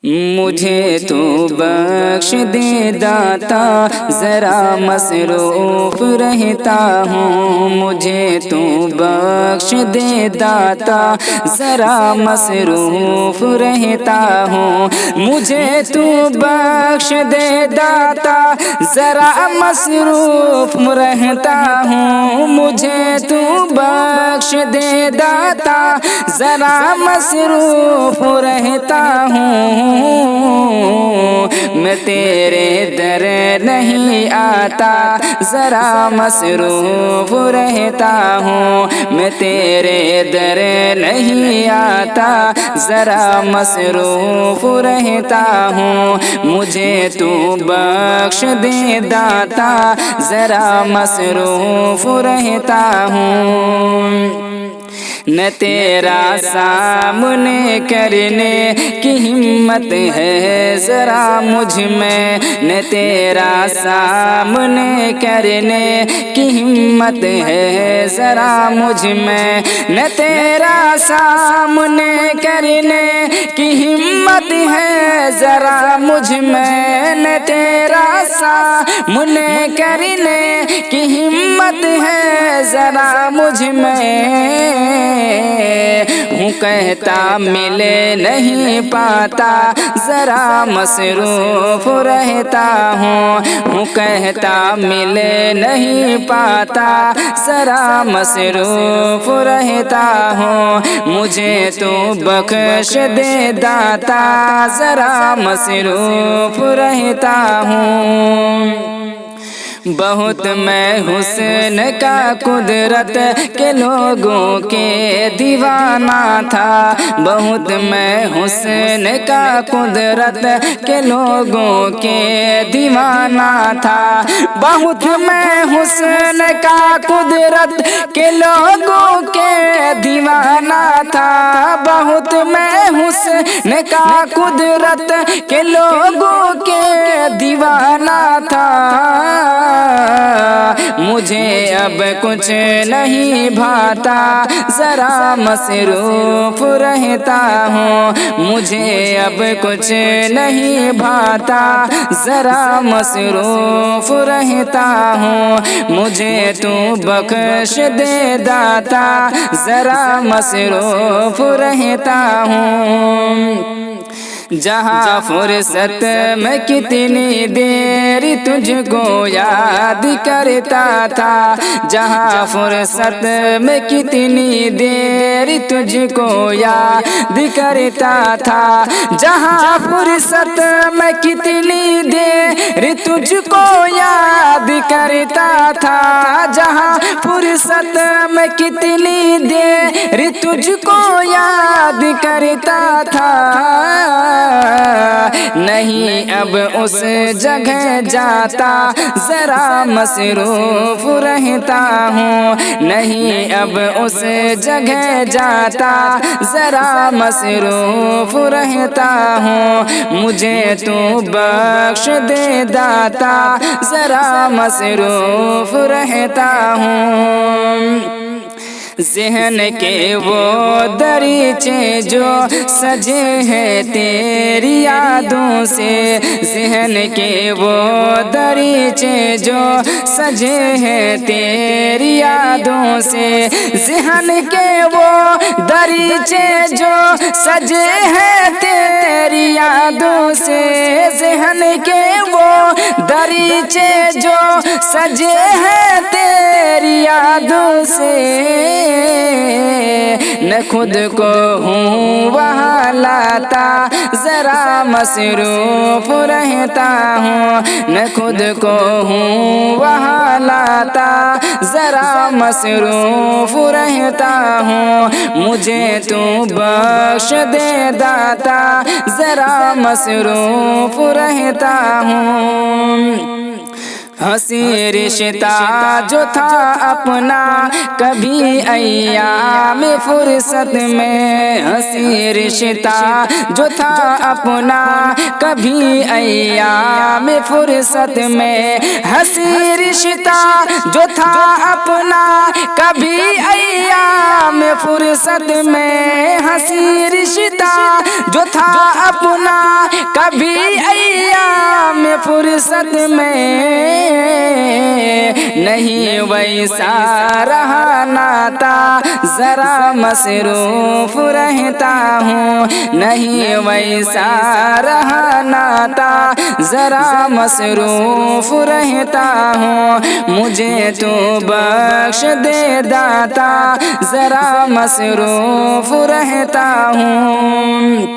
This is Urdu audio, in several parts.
مجھے تو بخش دے داتا، ذرا مصروف رہتا ہوں۔ مجھے تو بخش دے داتا، ذرا مصروف رہتا ہوں۔ مجھے تو بخش دے داتا، ذرا مصروف رہتا ہوں۔ مجھے تو بخش دے داتا، ذرا مصروف رہتا ہوں۔ میں تیرے در نہیں آتا، ذرا مصروف رہتا ہوں۔ میں تیرے در نہیں آتا، ذرا مصروف رہتا ہوں۔ مجھے تو بخش دے داتا، ذرا مصروف رہتا ہوں۔ نہ تیرا سامنے کرنے کی ہمت ہے ذرا مجھ میں، نہ تیرا سامنے کرنے کی ہمت ہے ذرا مجھ میں، نہ تیرا سامنے کرنے کی ہمت ہے ذرا مجھ میں، نہ تیرا سامنے کرنے کی ہمت ہے ذرا مجھ میں۔ ہوں کہتا ملے نہیں پاتا، ذرا مصروف رہتا ہوں۔ کہتا ملے نہیں پاتا، ذرا مصروف رہتا ہوں۔ مجھے تو بخش دے داتا، ذرا مصروف رہتا ہوں۔ بہت میں حسن کا قدرت کے لوگوں کے دیوانہ تھا، بہت میں حسن کا قدرت کے لوگوں کے دیوانہ تھا، بہت میں حسن کا قدرت کے لوگوں کے دیوانہ تھا، بہت میں حسن کا قدرت کے لوگوں کے دیوانہ تھا۔ مجھے اب کچھ نہیں بھاتا، ذرا مصروف رہتا ہوں۔ مجھے اب کچھ نہیں بھاتا، ذرا مصروف رہتا ہوں۔ مجھے تو بخش دے داتا، ذرا مصروف رہتا ہوں۔ جہاں فرصت میں کتنی دیر تجھ کو یاد کرتا تھا، جہاں فرصت میں کتنی دیر تجھ کو یاد کرتا تھا، جہاں فرصت میں کتنی دیر تجھ کو یاد کرتا تھا، جہاں فرصت میں کتنی دیر تجھ کو یاد کرتا تھا۔ نہیں اب اس جگہ جاتا، ذرا مصروف رہتا ہوں۔ نہیں اب اس جگہ جاتا، ذرا مصروف رہتا ہوں۔ مجھے تو بخش دے داتا، ذرا مصروف رہتا ہوں۔ ذہن کے وہ دریچے جو سجے ہیں تیری یادوں سے، ذہن کے وہ دریچے جو سجے ہیں تیری یادوں سے، ذہن کے وہ دریچے جو سجے ہیں تیری یادوں سے، ذہن کے وہ دریچے جو سجے ہیں تیری یادوں سے۔ نہ خود کو ہوں وہاں لاتا، ذرا مصروف رہتا ہوں۔ نہ خود کو ہوں وہاں لاتا، ذرا مصروف رہتا ہوں۔ مجھے تو بخش دے داتا، ذرا مصروف رہتا ہوں۔ ہنسی رشتہ جو تھا اپنا کبھی ایام فرصت میں، ہنسی رشتہ جو تھا اپنا کبھی ایام فرصت میں، ہنسی رشتہ جو تھا اپنا کبھی ایام فرصت میں، ہنسی رشتہ جو تھا اپنا کبھی ایام فرصت میں نہیں ویسا رہا ناتا، ذرا مصروف رہتا ہوں، نہیں ویسا رہا ناتا، ذرا مصروف رہتا ہوں، مجھے تو بخش دے داتا، ذرا مصروف رہتا ہوں۔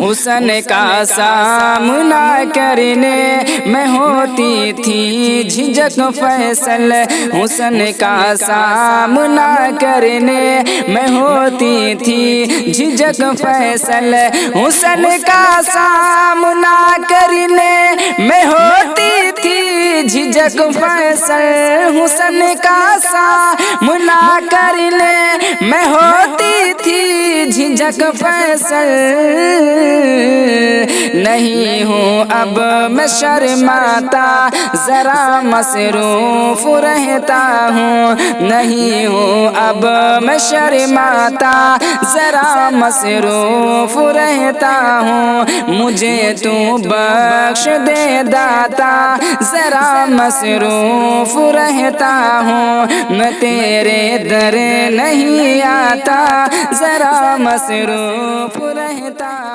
حسن کا سامنا کرنے میں ہوتی تھی جھجک فیصل، حسن کا سامنا کرنے میں ہوتی تھی جھجک فیصل، حسن کا سامنا کرنے میں ہوتی تھی جھجک فیصل، حسن کا سامنا کرنے میں ہوتی تھی جھجک فیصل، نہیں ہوں اب میں شرماتا، ذرا مصروف رہتا ہوں، نہیں ہوں اب میں شرماتا، ذرا مصروف رہتا ہوں، مجھے تو بخش دے داتا، ذرا مصروف رہتا ہوں، میں تیرے در نہیں آتا، ذرا مصروف رہتا